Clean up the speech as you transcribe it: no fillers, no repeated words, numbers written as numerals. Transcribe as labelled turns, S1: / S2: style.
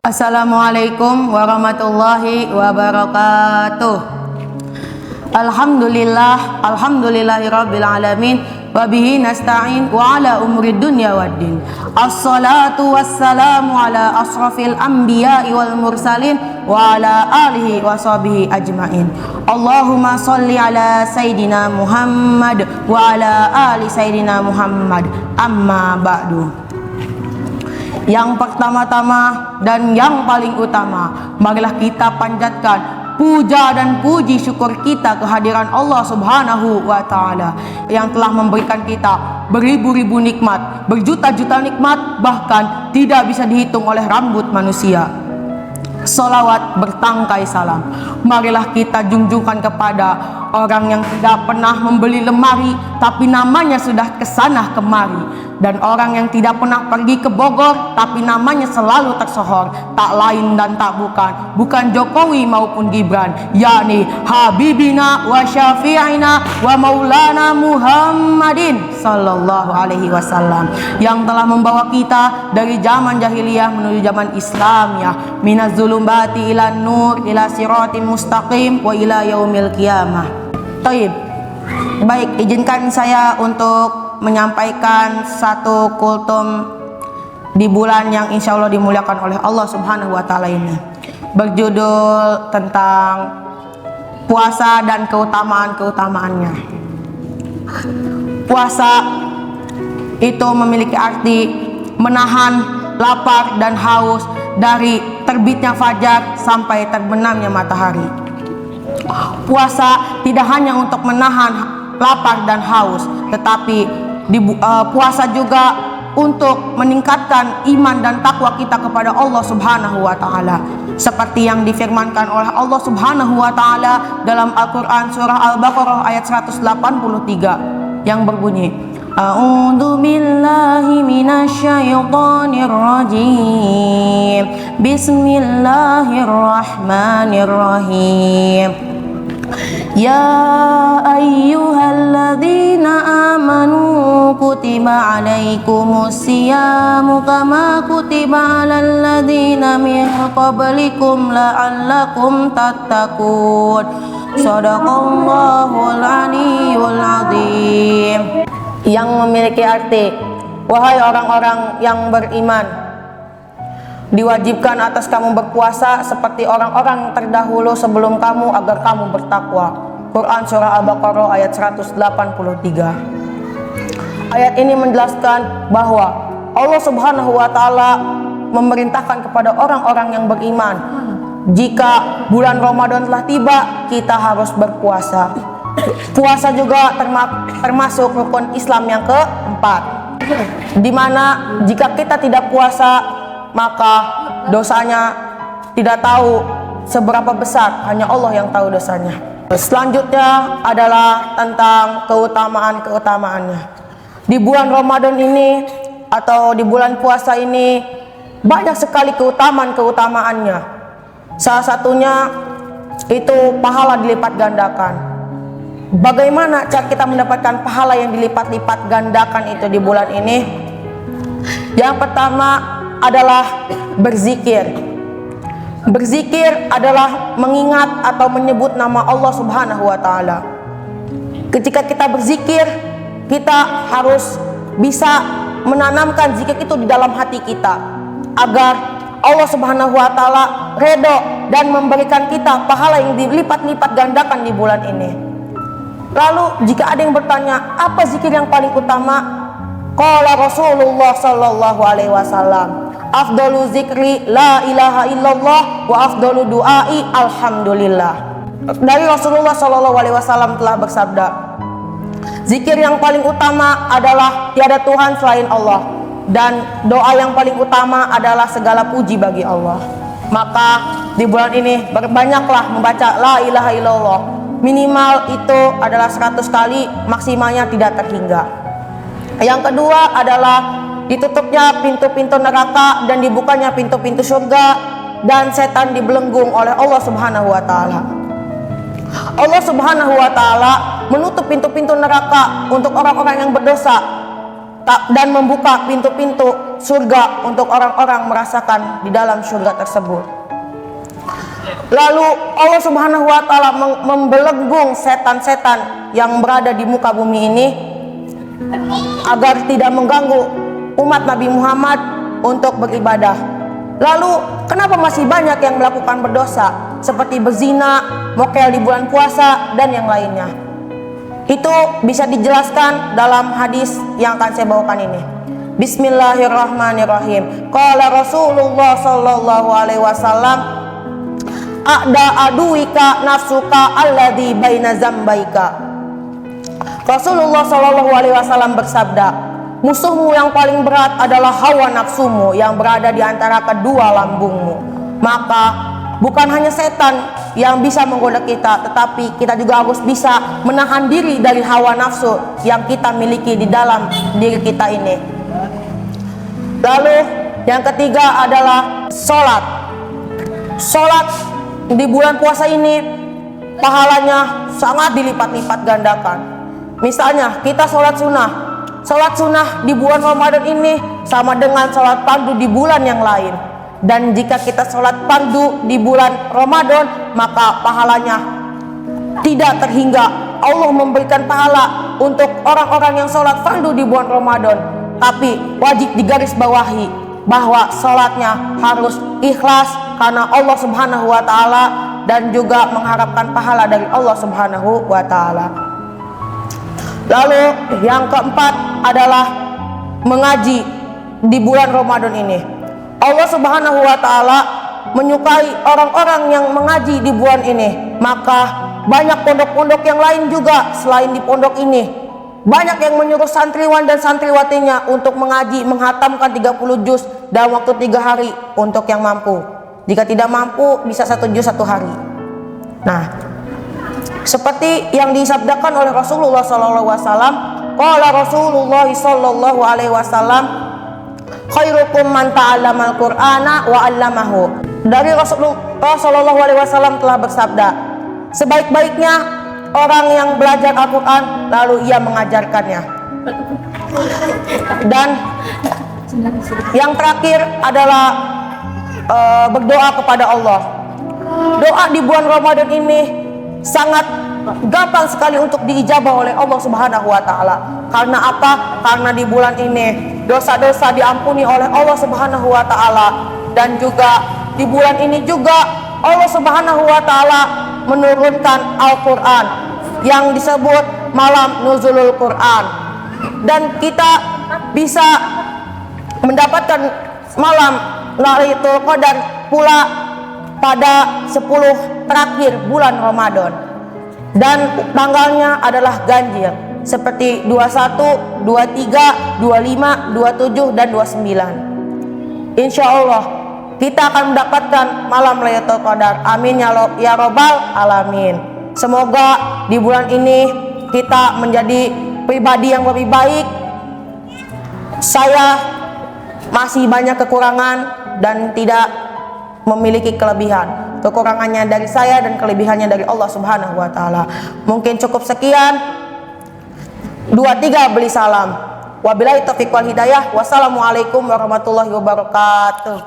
S1: Assalamualaikum warahmatullahi wabarakatuh. Alhamdulillahirabbil alamin wa bihi nasta'in wa ala umuri dunya waddin. Assalatu wassalamu ala asrafil anbiya'i wal mursalin wa ala alihi wa sahbihi ajmain. Allahumma sholli ala sayidina Muhammad wa ala ali sayidina Muhammad. Amma ba'du. Yang pertama-tama dan yang paling utama, marilah kita panjatkan puja dan puji syukur kita kehadiran Allah Subhanahu wa Ta'ala yang telah memberikan kita beribu-ribu nikmat, berjuta-juta nikmat, bahkan tidak bisa dihitung oleh rambut manusia. Salawat bertangkai salam marilah kita junjungkan kepada orang yang tidak pernah membeli lemari tapi namanya sudah kesana kemari, dan orang yang tidak pernah pergi ke Bogor tapi namanya selalu tersohor, tak lain dan tak bukan Jokowi maupun Gibran, yakni Habibina wa Syafi'ina wa Maulana Muhammadin sallallahu alaihi wasallam, yang telah membawa kita dari zaman jahiliyah menuju zaman Islamiyah, minaz zulumati ilan nur ila siratin mustaqim wa ila yaumil qiyamah. Taib. Baik, izinkan saya untuk menyampaikan satu kultum di bulan yang insya Allah dimuliakan oleh Allah Subhanahu wa Ta'ala ini, berjudul tentang puasa dan keutamaan-keutamaannya. Puasa itu memiliki arti menahan lapar dan haus dari terbitnya fajar sampai terbenamnya matahari. Puasa tidak hanya untuk menahan lapar dan haus, tetapi puasa juga untuk meningkatkan iman dan takwa kita kepada Allah Subhanahu wa Ta'ala, seperti yang difirmankan oleh Allah Subhanahu wa Ta'ala dalam Al-Quran surah Al-Baqarah ayat 183 yang berbunyi, A'udzu billahi minasyaitonir rajim. Bismillahirrahmanirrahim. Ya ayyuhalladzina amanu kutiba alaikumus siyamu kama kutiba alal ladzina min qablikum la'allakum tattaqun. Shadaqallahul aliyyul azim. Yang memiliki arti, wahai orang-orang yang beriman, diwajibkan atas kamu berpuasa seperti orang-orang terdahulu sebelum kamu agar kamu bertakwa. Quran surah Al-Baqarah ayat 183. Ayat ini menjelaskan bahwa Allah Subhanahu wa Ta'ala memerintahkan kepada orang-orang yang beriman, jika bulan Ramadan telah tiba, kita harus berpuasa. Puasa juga termasuk rukun Islam yang keempat, di mana jika kita tidak puasa maka dosanya tidak tahu seberapa besar, hanya Allah yang tahu dosanya. Selanjutnya adalah tentang keutamaan-keutamaannya. Di bulan Ramadan ini atau di bulan puasa ini banyak sekali keutamaan-keutamaannya. Salah satunya itu pahala dilipat gandakan. Bagaimana cara kita mendapatkan pahala yang dilipat-lipat gandakan itu di bulan ini? Yang pertama adalah berzikir. Berzikir adalah mengingat atau menyebut nama Allah Subhanahu wa Ta'ala. Ketika kita berzikir, kita harus bisa menanamkan zikir itu di dalam hati kita, agar Allah Subhanahu wa Ta'ala redho dan memberikan kita pahala yang dilipat-lipat gandakan di bulan ini. Lalu jika ada yang bertanya, apa zikir yang paling utama? Qala Rasulullah sallallahu alaihi wasallam, afdalu zikri la ilaha illallah wa afdalu du'ai alhamdulillah. Dari Rasulullah sallallahu alaihi wasallam telah bersabda, zikir yang paling utama adalah tiada Tuhan selain Allah, dan doa yang paling utama adalah segala puji bagi Allah. Maka di bulan ini berbanyaklah membaca la ilaha illallah. Minimal itu adalah 100 kali, maksimalnya tidak terhingga. Yang kedua adalah ditutupnya pintu-pintu neraka dan dibukanya pintu-pintu surga, dan setan dibelenggung oleh Allah Subhanahu wa Ta'ala. Allah Subhanahu wa Ta'ala menutup pintu-pintu neraka untuk orang-orang yang berdosa dan membuka pintu-pintu surga untuk orang-orang merasakan di dalam surga tersebut. Lalu Allah Subhanahu wa taala membelenggu setan-setan yang berada di muka bumi ini agar tidak mengganggu umat Nabi Muhammad untuk beribadah. Lalu kenapa masih banyak yang melakukan berdosa seperti berzina, mokel di bulan puasa dan yang lainnya? Itu bisa dijelaskan dalam hadis yang akan saya bawakan ini. Bismillahirrahmanirrahim. Qala Rasulullah sallallahu alaihi wasallam, "A'da aduika nafsuka alladhi baina zambaika." Rasulullah sallallahu alaihi wasallam bersabda, musuhmu yang paling berat adalah hawa nafsumu yang berada di antara kedua lambungmu. Maka bukan hanya setan yang bisa menggoda kita, tetapi kita juga harus bisa menahan diri dari hawa nafsu yang kita miliki di dalam diri kita ini. Lalu yang ketiga adalah sholat. Sholat di bulan puasa ini pahalanya sangat dilipat-lipat gandakan. Misalnya kita sholat sunnah. Sholat sunnah di bulan Ramadan ini sama dengan sholat fardu di bulan yang lain. Dan jika kita sholat fardu di bulan Ramadan, maka pahalanya tidak terhingga. Allah memberikan pahala untuk orang-orang yang sholat fardu di bulan Ramadan. Tapi wajib digarisbawahi bahwa sholatnya harus ikhlas karena Allah Subhanahu wa taala dan juga mengharapkan pahala dari Allah Subhanahu wa taala. Lalu yang keempat adalah mengaji di bulan Ramadan ini. Allah Subhanahu wa taala menyukai orang-orang yang mengaji di bulan ini. Maka banyak pondok-pondok yang lain juga selain di pondok ini. Banyak yang menyuruh santriwan dan santriwatinya untuk mengaji, menghatamkan 30 juz dalam waktu 3 hari untuk yang mampu. Jika tidak mampu, bisa 1 juz 1 hari. Nah, seperti yang disabdakan oleh Rasulullah SAW, qala Rasulullah SAW, khairukum man ta'allamal Qur'ana wa 'allamahu. Dari Rasulullah SAW telah bersabda, sebaik-baiknya orang yang belajar Al-Quran lalu ia mengajarkannya. Dan yang terakhir adalah berdoa kepada Allah. Doa di bulan Ramadan ini sangat gampang sekali untuk diijabah oleh Allah Subhanahu wa taala. Karena apa? Karena di bulan ini dosa-dosa diampuni oleh Allah Subhanahu wa taala, dan juga di bulan ini juga Allah Subhanahu wa taala menurunkan Al-Qur'an yang disebut malam nuzulul Quran, dan kita bisa mendapatkan malam Lailatul Qadar pula pada 10 terakhir bulan Ramadan, dan tanggalnya adalah ganjil seperti 21, 23, 25, 27 dan 29. Insya Allah kita akan mendapatkan malam Lailatul Qadar. Amin ya robbal alamin. Semoga di bulan ini kita menjadi pribadi yang lebih baik. Saya masih banyak kekurangan dan tidak memiliki kelebihan. Kekurangannya dari saya dan kelebihannya dari Allah Subhanahu wa taala. Mungkin cukup sekian. 2-3 beli salam. Wabillahi taufiq wal hidayah. Wassalamualaikum warahmatullahi wabarakatuh.